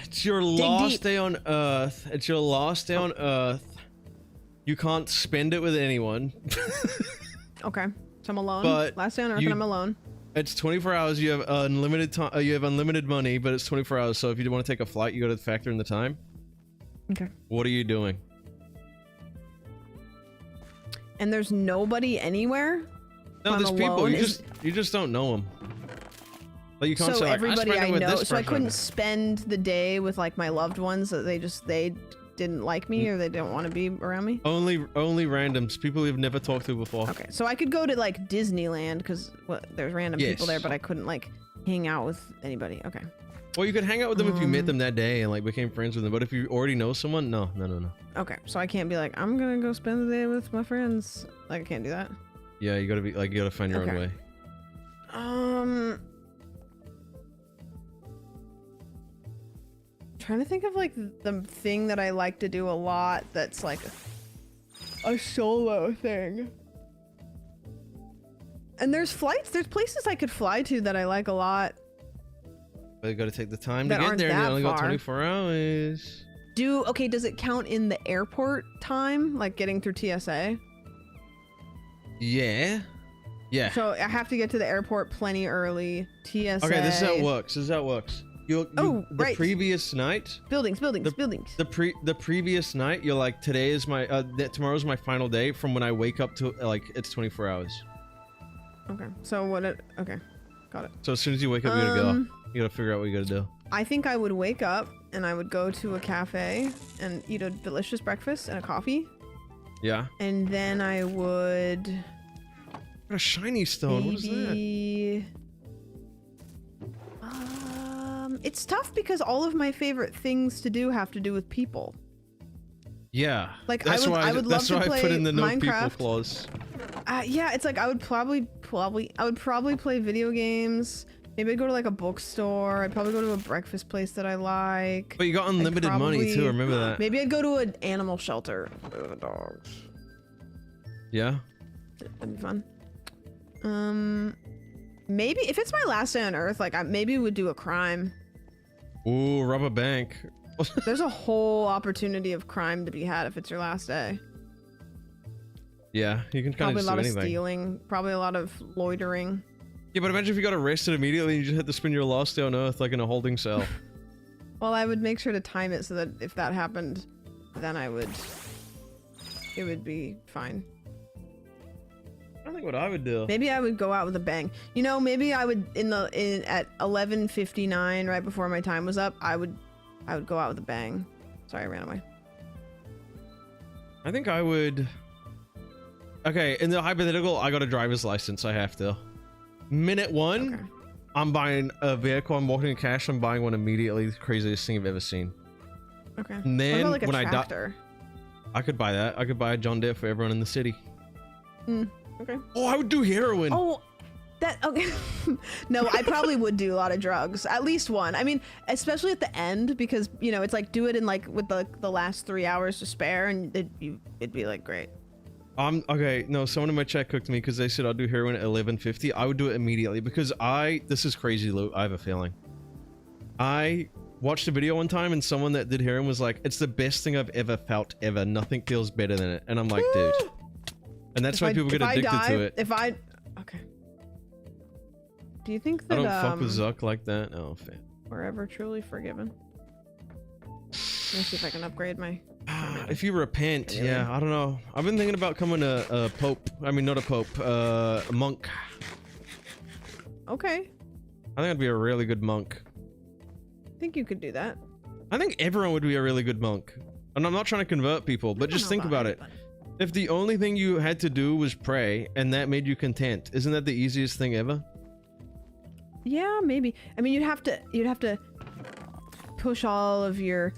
It's your last day on Earth. It's your last day on Earth. You can't spend it with anyone. Okay, so I'm alone. But last day on Earth and I'm alone. It's 24 hours. You have unlimited time. You have unlimited money, but it's 24 hours. So if you want to take a flight, you got to factor in the time. Okay. What are you doing? And there's nobody anywhere? No, there's people. You just don't know them. Like you can't so say, like, everybody I know. So I person. couldn't spend the day with like my loved ones that they didn't like me or they don't want to be around me. Only randoms, people you've never talked to before. Okay, so I could go to like Disneyland because there's random people there, but I couldn't like hang out with anybody. Okay. Well, you could hang out with them if you met them that day and like became friends with them. But if you already know someone, no. Okay, so I can't be like, I'm gonna go spend the day with my friends. Like I can't do that. Yeah, you gotta be like, you gotta find your own way. Trying to think of like the thing that I like to do a lot that's like a solo thing. And there's places I could fly to that I like a lot. But you gotta take the time to get there and you only got 24 hours. Okay, does it count in the airport time? Like getting through TSA? Yeah. Yeah. So I have to get to the airport plenty early. TSA. Okay, this is how it works. The previous night. Buildings. The previous night, you're like, today is my tomorrow's my final day. From when I wake up to like it's 24 hours. Okay. So okay, got it. So as soon as you wake up, you gotta go. You gotta figure out what you gotta do. I think I would wake up and I would go to a cafe and eat a delicious breakfast and a coffee. Yeah. And then I would. What a shiny stone. What is that? It's tough because all of my favorite things to do have to do with people. Yeah. Like I would love to play I put in the no Minecraft. people clause. Yeah, it's like I would probably play video games. Maybe I'd go to like a bookstore. I'd probably go to a breakfast place that I like. But you got unlimited money too, remember that. Maybe I'd go to an animal shelter with the dogs. Yeah. That'd be fun. Maybe if it's my last day on Earth, like maybe would do a crime. Ooh, rob a bank. There's a whole opportunity of crime to be had if it's your last day. Yeah, you can kind of do anything. Probably a lot of stealing, probably a lot of loitering. Yeah, but imagine if you got arrested immediately and you just had to spend your last day on Earth like in a holding cell. Well, I would make sure to time it so that if that happened, then it would be fine. I think what I would do. Maybe I would go out with a bang. You know, maybe I would at 11:59, right before my time was up, I would go out with a bang. Sorry, I ran away. I think I would. Okay, in the hypothetical, I got a driver's license. I have to. Minute one, okay. I'm buying a vehicle. I'm walking in cash. I'm buying one immediately. The craziest thing I've ever seen. Okay. And then what about, like, when I die, I could buy that. I could buy a John Deere for everyone in the city. Okay. Oh, I would do heroin. Oh, okay. No, I probably would do a lot of drugs. At least one. I mean, especially at the end, because you know it's like do it in like with the last 3 hours to spare, and it'd be like great. Okay. No, someone in my chat cooked me because they said I'll do heroin at 11:50. I would do it immediately because this is crazy, Lou. I have a feeling. I watched a video one time and someone that did heroin was like, "It's the best thing I've ever felt ever. Nothing feels better than it." And I'm like, dude. And that's why people get addicted to it. Okay. Do you think that I don't fuck with Zuck like that? Oh, fan. We're ever truly forgiven? Let me see if I can upgrade my. If you repent, yeah, I don't know. I've been thinking about coming a pope. I mean, not a pope, a monk. Okay. I think I'd be a really good monk. I think you could do that. I think everyone would be a really good monk. And I'm not trying to convert people, but just think about it. If the only thing you had to do was pray and that made you content, isn't that the easiest thing ever? Yeah, maybe. I mean, you'd have to push all of your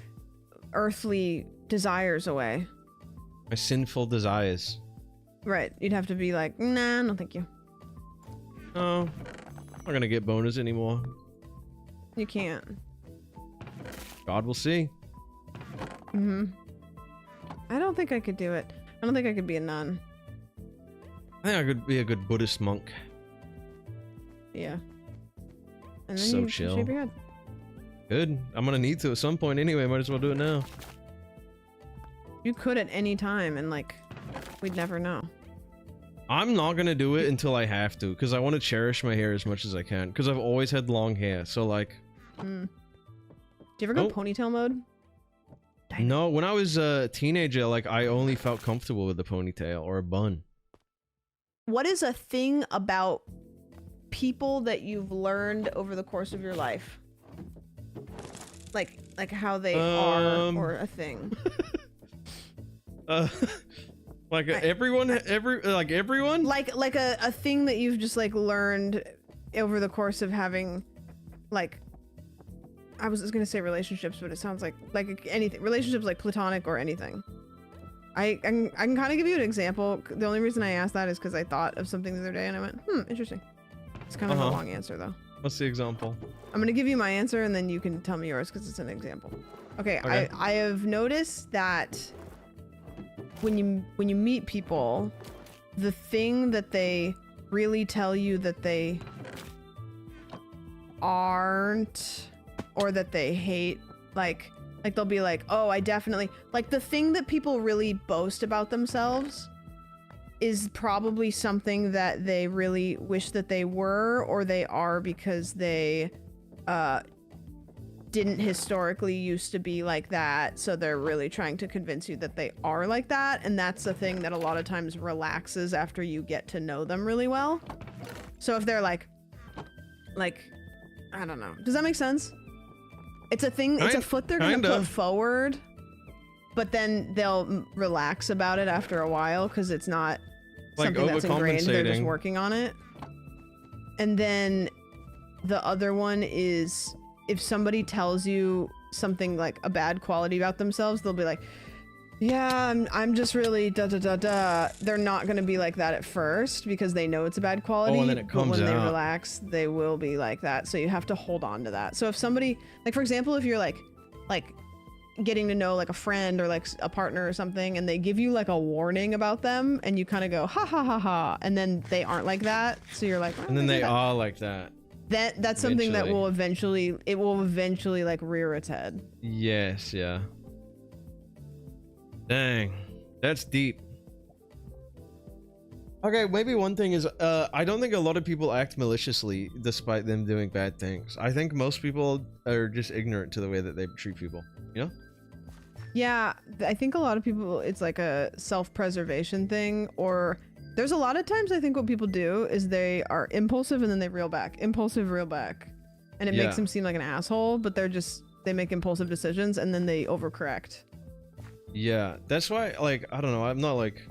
earthly desires away. My sinful desires. Right. You'd have to be like, nah, no thank you. Oh, I'm not gonna get bonus anymore. You can't. God will see. I don't think I could do it. I don't think I could be a nun. I think I could be a good Buddhist monk. Yeah. And then So you chill. shave your head. Good. I'm gonna need to at some point anyway. Might as well do it now. You could at any time, and like, we'd never know. I'm not gonna do it until I have to, because I want to cherish my hair as much as I can, because I've always had long hair. So like, Do you ever go ponytail mode? No, when I was a teenager, like I only felt comfortable with a ponytail or a bun. What is a thing about people that you've learned over the course of your life? Like how they are, or a thing. Like everyone. Like a thing that you've just like learned over the course of having, like, I was just gonna say relationships, but it sounds like anything. Relationships, like platonic or anything. I can kind of give you an example. The only reason I asked that is because I thought of something the other day and I went, interesting. It's kind of a long answer though. What's the example? I'm gonna give you my answer and then you can tell me yours because it's an example. Okay. I have noticed that when you meet people, the thing that they really tell you that they aren't, or that they hate, like they'll be like, oh, I definitely, like, the thing that people really boast about themselves is probably something that they really wish that they were, or they are because they didn't historically used to be like that, so they're really trying to convince you that they are like that. And that's the thing that a lot of times relaxes after you get to know them really well. So if they're like I don't know, does that make sense? It's a thing, it's a foot they're gonna put forward, but then they'll relax about it after a while because it's not something that's ingrained, they're just working on it. And then the other one is, if somebody tells you something like a bad quality about themselves, they'll be like, yeah, I'm just really da da da da. They're not gonna be like that at first because they know it's a bad quality. And then it comes but when they out. relax, they will be like that. So you have to hold on to that. So if somebody, like for example, if you're like getting to know like a friend or like a partner or something, and they give you like a warning about them, and you kind of go ha ha ha ha, and then they aren't like that, so you're like, and then they are like that. That's something that will eventually like rear its head. Yes, yeah. Dang, that's deep. Okay, maybe one thing is, I don't think a lot of people act maliciously despite them doing bad things. I think most people are just ignorant to the way that they treat people, you know? Yeah, I think a lot of people, it's like a self-preservation thing, or there's a lot of times I think what people do is they are impulsive and then they reel back. Impulsive, reel back. And it makes them seem like an asshole, but they make impulsive decisions and then they overcorrect. Yeah, that's why, like, I don't know, I'm not like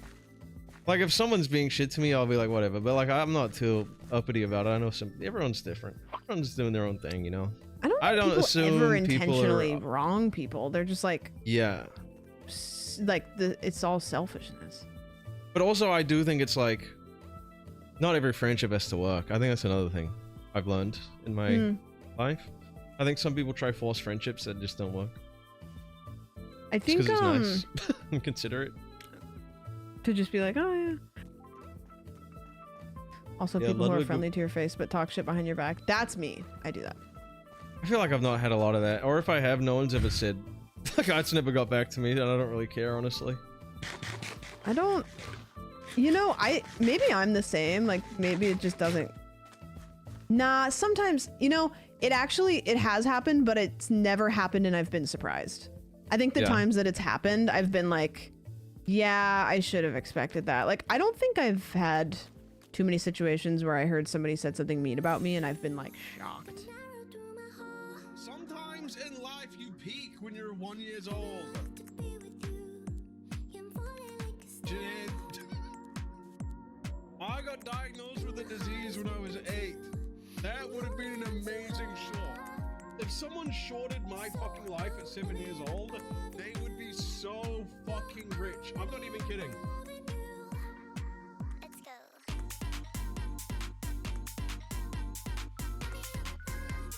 if someone's being shit to me, I'll be like, whatever, but like, I'm not too uppity about it. I know everyone's different. Everyone's doing their own thing, you know? I don't assume ever people intentionally are wrong people. They're just like, it's all selfishness. But also, I do think it's like, not every friendship has to work. I think that's another thing I've learned in my life. I think some people try force friendships that just don't work. I think it's nice and considerate. To just be like, oh yeah. Also, people who are friendly to your face but talk shit behind your back. That's me. I do that. I feel like I've not had a lot of that, or if I have, no one's ever said. Like, it's never got back to me, and I don't really care, honestly. I don't. You know, maybe I'm the same. Like, maybe it just doesn't. Nah, sometimes, you know, it has happened, but it's never happened, and I've been surprised. I think the times that it's happened, I've been like, yeah, I should have expected that. Like, I don't think I've had too many situations where I heard somebody said something mean about me and I've been like shocked. Sometimes in life you peak when you're 1 year old. I got diagnosed with a disease when I was 8. That would have been an amazing short. If someone shorted my fucking life at 7 years old, they would be so fucking rich. I'm not even kidding.